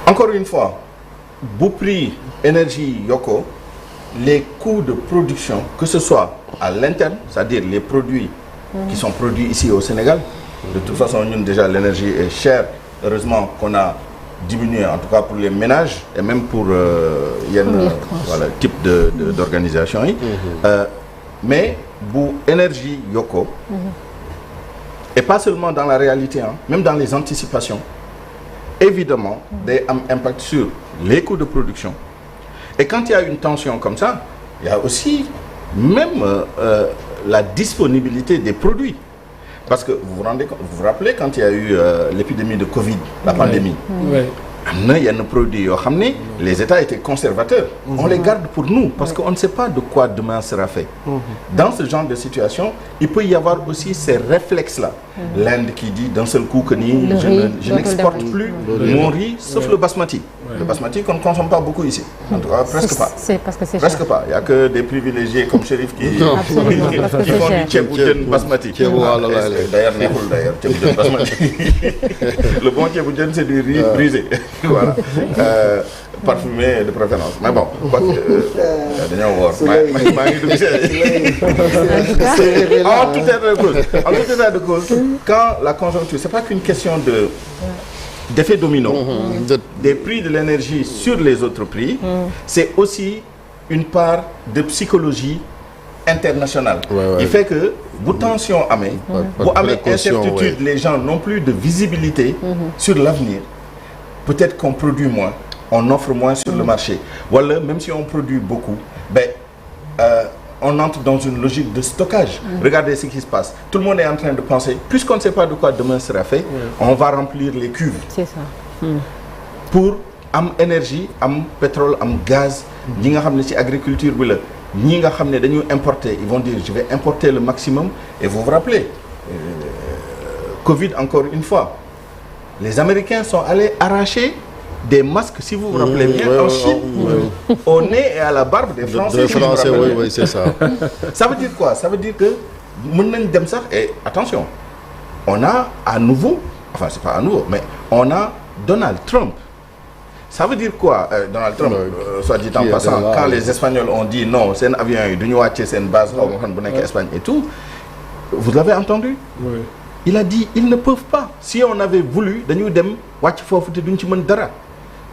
Encore une fois, bu prix énergie yoko, les coûts de production, que ce soit à l'interne, c'est-à-dire les produits qui sont produits ici au Sénégal, de toute façon, nous, déjà, l'énergie est chère. Heureusement qu'on a diminué, en tout cas pour les ménages, et même pour type d'organisation. Mais, pour énergie yoko, et pas seulement dans la réalité, même dans les anticipations, évidemment, des impacts sur les coûts de production. Et quand il y a une tension comme ça, il y a aussi même la disponibilité des produits. Parce que vous vous rappelez quand il y a eu l'épidémie de Covid, la pandémie. Il y a nos produits, les États étaient conservateurs. On les garde pour nous parce qu'on ne sait pas de quoi demain sera fait. Dans ce genre de situation, il peut y avoir aussi ces réflexes-là. L'Inde qui dit d'un seul coup que je n'exporte plus mon riz, sauf le basmati. Le basmati qu'on ne consomme pas beaucoup ici. En tout cas, presque pas. Parce que c'est presque pas. Il n'y a que des privilégiés comme Chérif qui font du tchèboudjen basmati. D'ailleurs, basmati. Le bon tchèboudjen, c'est du riz brisé. Voilà. Parfumé de préférence. Mais bon, en tout état de cause, quand la conjoncture, c'est pas qu'une question d'effet domino, des prix de l'énergie sur les autres prix, c'est aussi une part de psychologie international. Ouais. Il fait que bu tension amee. bu amee incertitude les gens n'ont plus de visibilité. sur l'avenir. Peut-être qu'on produit moins, on offre moins sur le marché. Wala même si on produit beaucoup, on entre dans une logique de stockage. Regardez ce qui se passe. Tout le monde est en train de penser, puisqu'on ne sait pas de quoi demain sera fait, on va remplir les cuves. C'est ça. Pour am énergie, am pétrole, am gaz. ñi nga xam ne ci agriculture bi la ñi nga xam ne dañu importer, ils vont dire je vais importer le maximum. Et vous vous rappelez, Covid encore une fois, les Américains sont allés arracher des masques, si vous vous rappelez bien, en Chine, au nez et à la barbe des Français. Oui, c'est ça. Ça veut dire quoi? Ça veut dire que mën nañ dem sax, et attention, on a à nouveau, enfin c'est pas à nouveau, mais on a Donald Trump. Ça veut dire quoi, Donald Trump, soit dit en passant, quand les Espagnols ont dit non, c'est un avion, ils ont wàcce seen base, Espagne et tout, vous l'avez entendu? Oui. Il a dit ils ne peuvent pas. Si on avait voulu, dañuy dem wàcc foofu te duñ ci mën dara.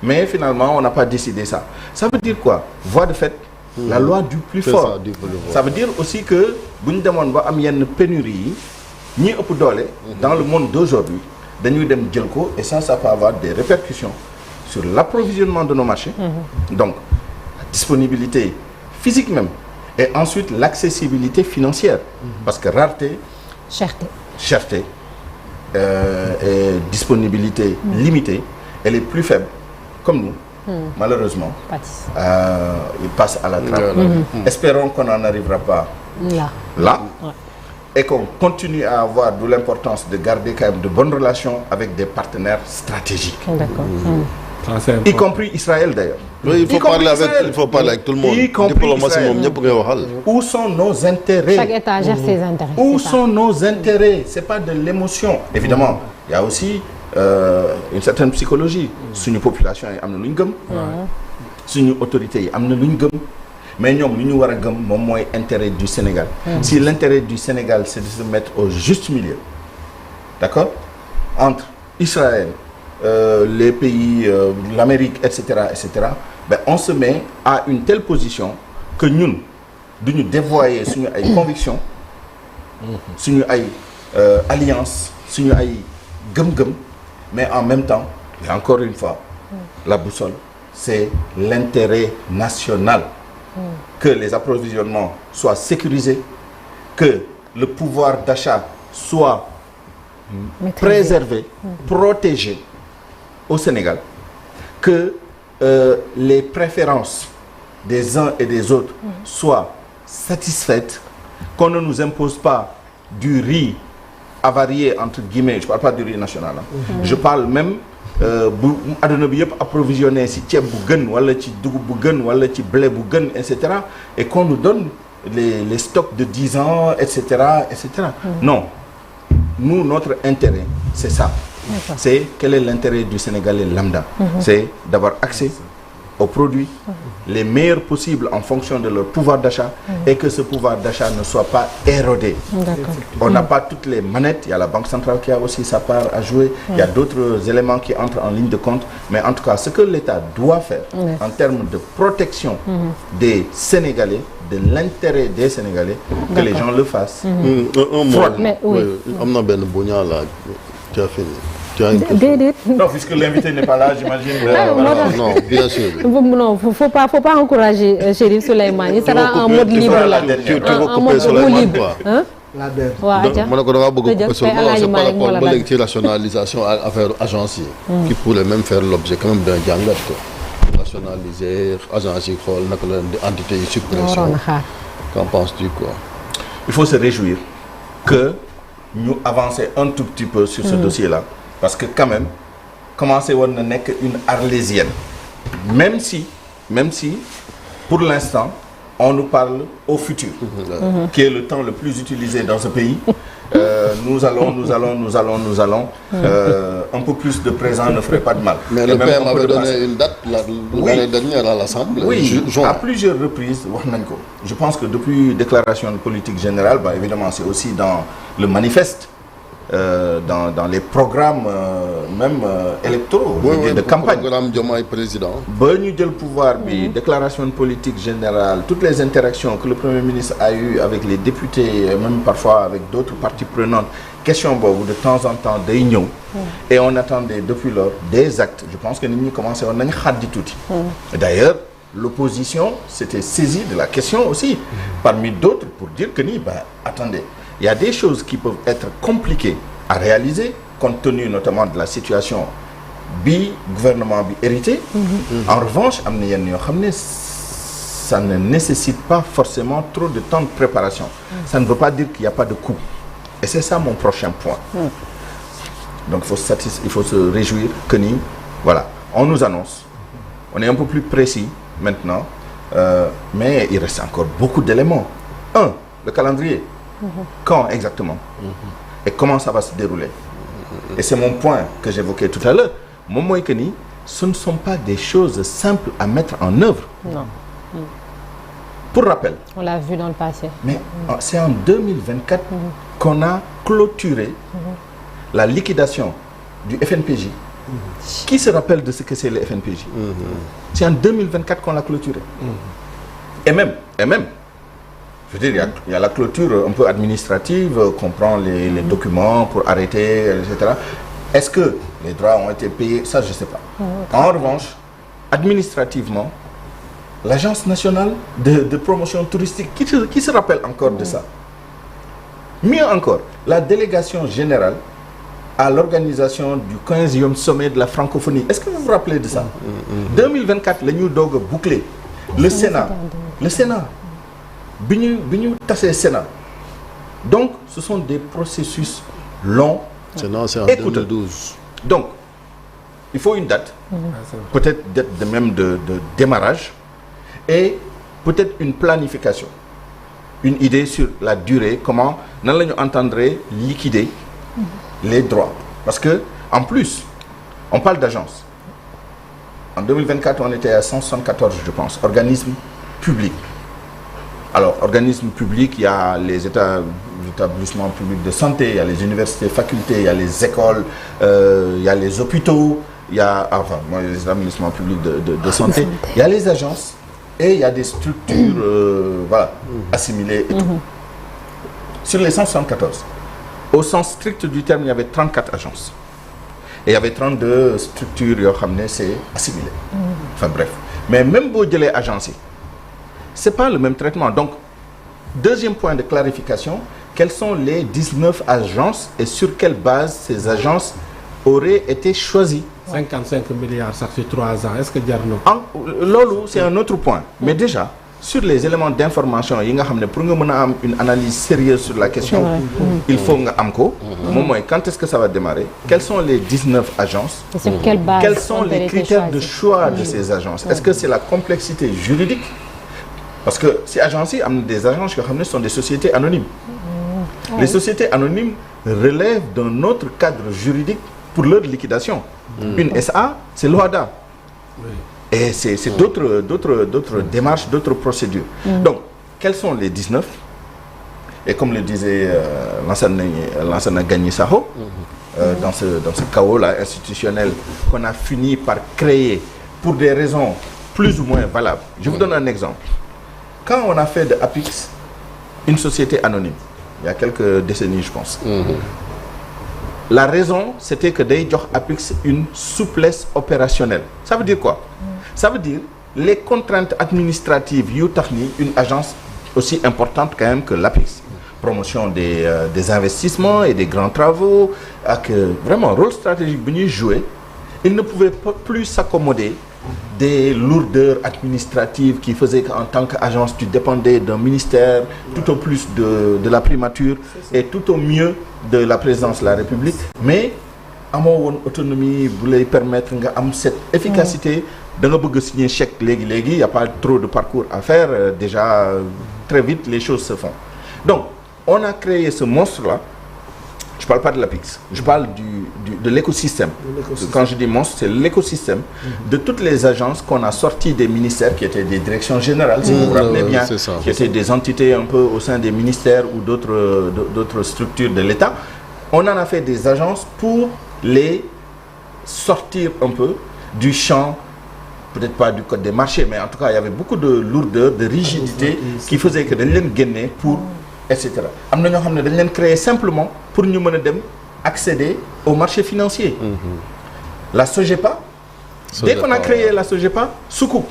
Mais finalement, on n'a pas décidé ça. Ça veut dire quoi? Voie de fait, la loi du plus fort. Ça veut dire aussi que bu ñu demoon ba am yenn pénurie yi ñi ëpp doole dans le monde d'aujourd'hui dañuy dem jël ko et ça peut avoir des répercussions sur l'approvisionnement de nos marchés. Donc, la disponibilité physique même. Et ensuite, l'accessibilité financière. Parce que rareté, cherté et disponibilité limitée, elle est plus faible, comme nous, malheureusement. Il passe à la trappe. Espérons qu'on n'en arrivera pas là. Et qu'on continue à avoir de l'importance de garder quand même de bonnes relations avec des partenaires stratégiques. D'accord. Y compris Israël d'ailleurs. Oui, il faut parler avec tout le monde. Y compris Israël. Où sont nos intérêts? Chaque État gère ses intérêts. Où sont nos intérêts? C'est pas de l'émotion. Évidemment, il y a aussi une certaine psychologie. Suñu population yi am na lu ñu gëm. Suñu autorités yi am na lu ñu gëm. Mais ñoom lu ñu war a gëm moom mooy intérêt du Sénégal. Si l'intérêt du Sénégal c'est de se mettre au juste milieu, d'accord, entre Israël, les pays, l'Amérique, etc., on se met à une telle position que ñun duñu dévoyer suñu ay convictions, suñu ay alliance, suñu ay gëm-gëm, mais en même temps, et encore une fois, la boussole, c'est l'intérêt national. Que les approvisionnements soient sécurisés, que le pouvoir d'achat soit préservé, protégé au Sénégal, que les préférences des uns et des autres soient satisfaites, qu'on ne nous impose pas du riz avarié entre guillemets, je parle pas du riz national, je parle même bu àdduna bi yëpp approvisionné ci ceeb bu gën wala ci dugub bu gën wala ci blé bu gën et cetera et qu'on nous donne les stocks de 10 ans et cetera et cetera. Non, nous notre intérêt c'est ça. C'est quel est l'intérêt du Sénégalais lambda? C'est d'avoir accès aux produits les meilleurs possibles en fonction de leur pouvoir d'achat et que ce pouvoir d'achat ne soit pas érodé. On n'a pas toutes les manettes, il y a la Banque centrale qui a aussi sa part à jouer, il y a d'autres éléments qui entrent en ligne de compte, mais en tout cas ce que l'État doit faire en termes de protection des Sénégalais, de l'intérêt des Sénégalais, que les gens le fassent. Un mot, am na benn boña là, tu as fini. Non, puisque l'invité n'est pas là, j'imagine. Non, bien sûr. Non, faut pas encourager Chérif Souleymane. Il sera en mode libre là. Tu veux couper Souleymane quoi? La der. Ma ne ko da nga bëgg couper Souleymane, c'est par rapport ba léegi ci rationalisation affaire agence yi. Qui pourrait même faire l'objet quand même d'un jàngat quoi. Rationaliser agence yi xool naka la di entité yi suppression. Qu'en penses-tu quoi? Il faut se réjouir que ñu avancer un tout petit peu sur ce dossier-là. Parce que quand même, commencer à être une arlésienne. Même si, pour l'instant, on nous parle au futur, qui est le temps le plus utilisé dans ce pays. Nous allons. Un peu plus de présent ne ferait pas de mal. Mais le PM avait donné une date l'année dernière à l'Assemblée. Oui, à plusieurs reprises. Je pense que depuis déclaration de politique générale, évidemment, c'est aussi dans le manifeste dans les programmes même électoraux de campagne. Programme Diomaye président. ba ñu jël pouvoir bi déclaration de politique générale toutes les interactions que le Premier ministre a eues avec les députés même parfois avec d'autres parties prenantes question boobu de temps en temps day ñëw et on attendait depuis lors des actes je pense que nit ñi commencé woon nañu xaddi tuuti d'ailleurs l'opposition s'était saisie de la question aussi parmi d'autres pour dire que ni attendez il y a des choses qui peuvent être compliquées à réaliser compte tenu notamment de la situation bi gouvernement bi hérité en revanche am na yenn yoo xam ne ça ne nécessite pas forcément trop de temps de préparation ça ne veut pas dire qu'il n'y a pas de coût et c'est ça mon prochain point donc il faut se réjouir que ni voilà on nous annonce on est un peu plus précis maintenant mais il reste encore beaucoup d'éléments le calendrier quand exactement et comment ça va se dérouler et c'est mon point que j'évoquais tout à l'heure moom mooy que ni ce ne sont pas des choses simples à mettre en œuvre non pour rappel on l'a vu dans le passé mais c'est en 2024 qu'on a clôturé la liquidation du FNPJ qui se rappelle de ce que c'est le FNPJ c'est en 2024 qu'on l'a clôturé et même je veux dire, il y a la clôture un peu administrative, qu'on prend les documents pour arrêter, etc. Est-ce que les droits ont été payés? Ça, je ne sais pas. En revanche, administrativement, l'Agence nationale de promotion touristique, qui se rappelle encore de ça? Mieux encore, la délégation générale à l'organisation du 15e sommet de la francophonie. Est-ce que vous vous rappelez de ça? 2024, la ñu doog a boucler. Le Sénat. bi ñu tasee Sénat donc ce sont des processus longs. Sénat c'est en 2012. Donc il faut une date. Peut-être date de démarrage et peut-être une planification une idée sur la durée comment nan la ñu entendre liquider les droits parce que en plus on parle d'agence en 2024 on était à 174 je pense organismes publics. Alors, organismes publics, il y a les établissements publics de santé, il y a les universités, facultés, il y a les écoles, il y a les hôpitaux, il y a les établissements publics de santé, il y a les agences et il y a des structures assimilées et tout. Sur les 174, au sens strict du terme, il y avait 34 agences. Et il y avait 32 structures, c'est assimilé. Enfin bref. Mais même si vous avez agences, c'est pas le même traitement. Donc, deuxième point de clarification, quelles sont les 19 agences et sur quelle base ces agences auraient été choisies? 55 milliards, ça fait 3 ans. Est-ce que Diarno? Lolo, c'est un autre point. Mais déjà, sur les éléments d'information, pour une analyse sérieuse sur la question, il faut quand est-ce que ça va démarrer? Quelles sont les 19 agences? Et sur quelle base? Quels sont les critères de choix de ces agences? Est-ce que c'est la complexité juridique? Parce que ces agences des agences qui sont des sociétés anonymes. Les sociétés anonymes relèvent d'un autre cadre juridique pour leur liquidation. Une SA, c'est l'OHADA. Et c'est d'autres démarches, d'autres procédures. Donc, quels sont les 19? Et comme le disait Lansana Gagny-Sakho, dans ce chaos-là institutionnel qu'on a fini par créer pour des raisons plus ou moins valables. Je vous donne un exemple. Quand on a fait de Apix une société anonyme, il y a quelques décennies, je pense, la raison, c'était que day jox Apix une souplesse opérationnelle. Ça veut dire quoi? Ça veut dire les contraintes administratives yu tax ni une agence aussi importante quand même que l'Apix. Promotion des investissements et des grands travaux, avec vraiment rôle stratégique bi ñuy jouer, il ne pouvait pas plus s'accommoder des lourdeurs administratives qui faisaient qu'en tant qu'agence tu dépendais d'un ministère, tout au plus de la primature et tout au mieux de la présidence de la République, mais amoo woon autonomie bu lay permettre nga am cette efficacité da nga bëgg signer chèque léegi il y a pas trop de parcours à faire, déjà très vite les choses se font. Donc on a créé ce monstre là. Je parle pas de l'APIX, je parle de l'écosystème. Quand je dis monstre, c'est l'écosystème de toutes les agences qu'on a sorties des ministères qui étaient des directions générales, si vous vous rappelez bien, qui étaient des entités un peu au sein des ministères ou d'autres structures de l'État. on en a fait des agences pour les sortir un peu du champ, peut-être pas du code des marchés, mais en tout cas, il y avait beaucoup de lourdeur, de rigidité qui faisait que dañ leen génne pour, et cetera. am na ñoo xam ne dañ leen créer simplement pour ñu mën a dem accéder au marché financier. La SOGEPA, dès qu'on a créé la SOGEPA, soucoupe.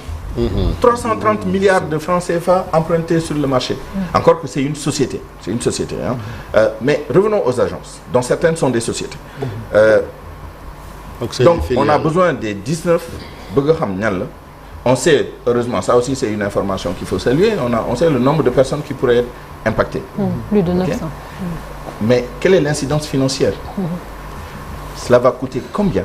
330 milliards de francs CFA empruntés sur le marché. Encore que c'est une société. C'est une société. Hein. Mais revenons aux agences, dont certaines sont des sociétés. Donc on a besoin des 19. On sait, heureusement, ça aussi c'est une information qu'il faut saluer, on sait le nombre de personnes qui pourraient être impactées. Plus de 900. Okay. Mais quelle est l'incidence financière? Cela va coûter combien?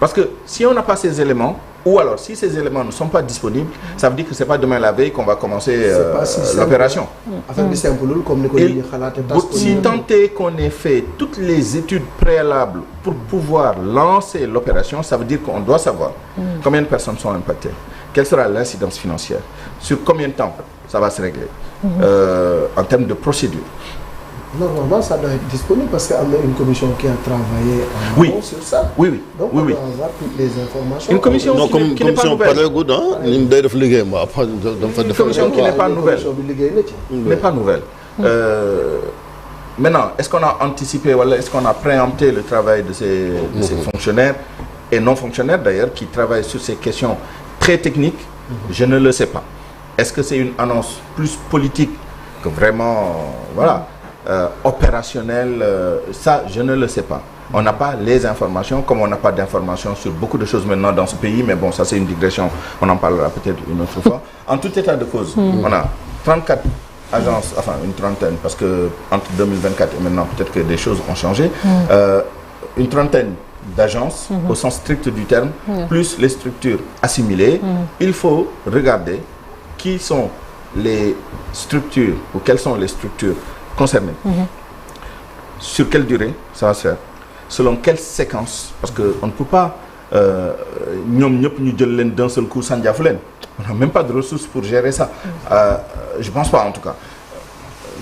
Parce que si on n'a pas ces éléments, ou alors si ces éléments ne sont pas disponibles, ça veut dire que c'est pas demain la veille qu'on va commencer l'opération. Si tant est qu'on ait fait toutes les études préalables pour pouvoir lancer l'opération, ça veut dire qu'on doit savoir combien de personnes sont impactées, quelle sera l'incidence financière, sur combien de temps ça va se régler, en termes de procédure. Normalement, ça doit être disponible parce qu'il y a une commission qui a travaillé sur ça. Oui. Donc, on doit avoir toutes les informations. Une commission qui n'est pas nouvelle. Une commission qui n'est pas nouvelle. N'est pas nouvelle. Maintenant, est-ce qu'on a anticipé, voilà, est-ce qu'on a préempté le travail de ces fonctionnaires et non fonctionnaires d'ailleurs qui travaillent sur ces questions très techniques? Je ne le sais pas. Est-ce que c'est une annonce plus politique que vraiment, voilà, opérationnelle? Ça, je ne le sais pas. On n'a pas les informations, comme on n'a pas d'informations sur beaucoup de choses maintenant dans ce pays, mais bon, ça c'est une digression, on en parlera peut-être une autre fois. En tout état de cause, on a 34 agences, enfin une trentaine, parce que entre 2024 et maintenant, peut-être que des choses ont changé, une trentaine d'agences, au sens strict du terme, plus les structures assimilées. Il faut regarder qui sont les structures, ou quelles sont les structures concernées. Sur quelle durée ça va se faire? Selon quelle séquence? Parce qu'on ne peut pas d'un seul coup sans diaflen. On n'a même pas de ressources pour gérer ça. Je ne pense pas en tout cas.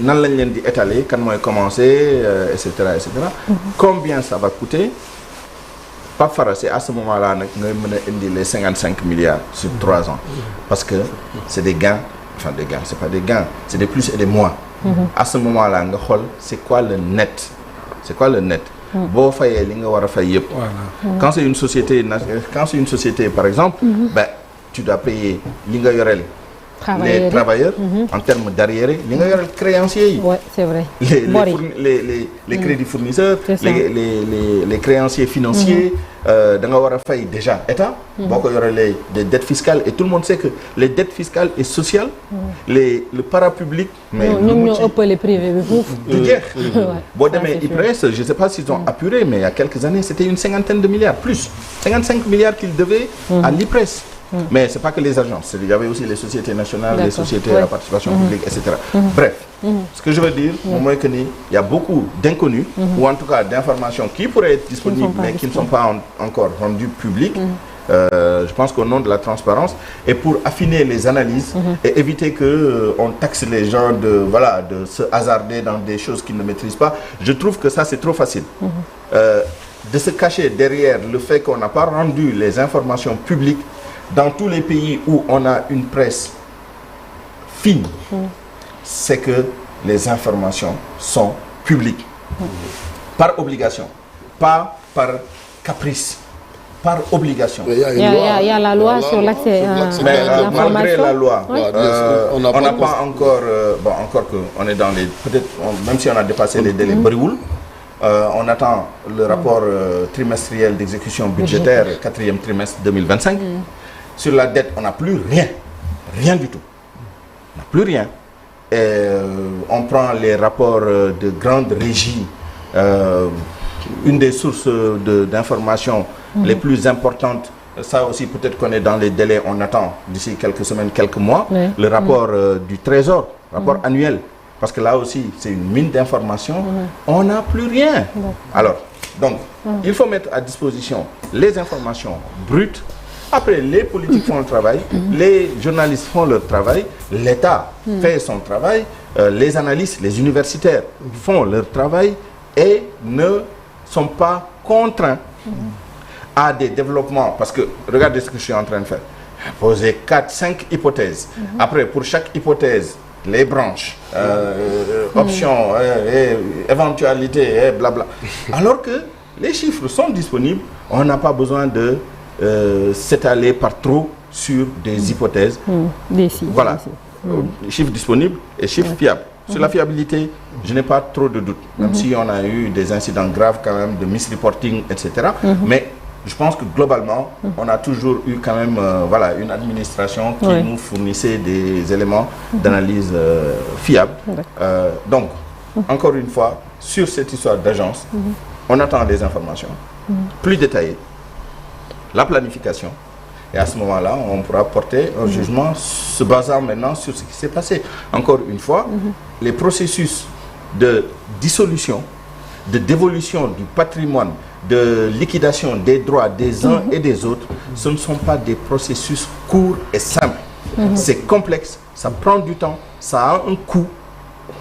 Nan lañ leen di étaler, quand moi commencer, etc. Combien ça va coûter? Pas Farah, c'est à ce moment-là que les 55 milliards sur 3 ans. Parce que c'est des gains, enfin des gains, c'est pas des gains, c'est des plus et des moins. À ce moment-là, c'est quoi le net? C'est quoi le net? Quand c'est une société, par exemple, ben, tu dois payer les travailleurs en termes d'arriérés, les créanciers. Ouais, c'est vrai. Les crédits fournisseurs, les créanciers financiers, déjà État, des dettes fiscales, et tout le monde sait que les dettes fiscales et sociales, le parapublic, mais nous les privés, IPRES, je ne sais pas s'ils ont apuré, mais il y a quelques années, c'était une 50aine de milliards, plus 55 milliards qu'ils devaient à l'IPRES. Mais ce n'est pas que les agences, il y avait aussi les sociétés nationales, les sociétés à participation publique, etc. Bref, ce que je veux dire, il y a beaucoup d'inconnus, ou en tout cas d'informations qui pourraient être disponibles, mais qui ne sont pas encore rendues publiques. Je pense qu'au nom de la transparence, et pour affiner les analyses, et éviter qu'on taxe les gens de se hasarder dans des choses qu'ils ne maîtrisent pas, je trouve que ça c'est trop facile. De se cacher derrière le fait qu'on n'a pas rendu les informations publiques dans tous les pays où on a une presse fine, c'est que les informations sont publiques. Par obligation, pas par caprice, par obligation. Il y a la loi sur l'accès à l'information. Malgré la loi, on n'a pas encore, encore qu'on est dans les... Peut-être, même si on a dépassé les délais Brioul, on attend le rapport trimestriel d'exécution budgétaire, 4e trimestre 2025. Sur la dette, on n'a plus rien du tout. On n'a plus rien. Et on prend les rapports de grandes régies. Une des sources d'information les plus importantes, ça aussi peut-être qu'on est dans les délais, on attend d'ici quelques semaines, quelques mois, le rapport du Trésor, rapport annuel. Parce que là aussi, c'est une mine d'informations. On n'a plus rien. Alors, donc, il faut mettre à disposition les informations brutes. Après, les politiques font le travail, les journalistes font leur travail, l'État fait son travail, les analystes, les universitaires font leur travail, et ne sont pas contraints à des développements. Parce que regardez ce que je suis en train de faire. Poser 4-5 hypothèses. Après, pour chaque hypothèse, les branches, options, éventualités, et blabla. Alors que les chiffres sont disponibles, on n'a pas besoin de s'étaler par trop sur des hypothèses. Voilà, chiffres disponibles et chiffres fiables. Sur la fiabilité, je n'ai pas trop de doutes, même si on a eu des incidents graves quand même de misreporting, etc. Mais je pense que globalement, on a toujours eu quand même voilà, une administration qui nous fournissait des éléments d'analyse fiables. Donc, encore une fois, sur cette histoire d'agence, on attend des informations plus détaillées, la planification, et à ce moment-là, on pourra porter un jugement se basant maintenant sur ce qui s'est passé. Encore une fois, les processus de dissolution, de dévolution du patrimoine, de liquidation des droits des uns et des autres, ce ne sont pas des processus courts et simples. C'est complexe, ça prend du temps, ça a un coût,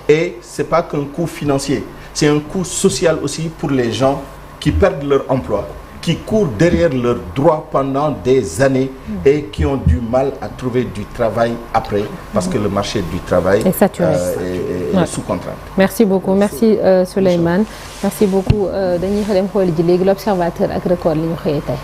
et ce n'est pas qu'un coût financier, c'est un coût social aussi pour les gens qui perdent leur emploi, qui courent derrière leurs droits pendant des années et qui ont du mal à trouver du travail après parce que le marché du travail est saturé, est sous contrainte. Merci beaucoup, merci Souleymane, merci beaucoup. Dañuy dem xooli ji léegi l'Observateur ak Record li ñu xëyee tey.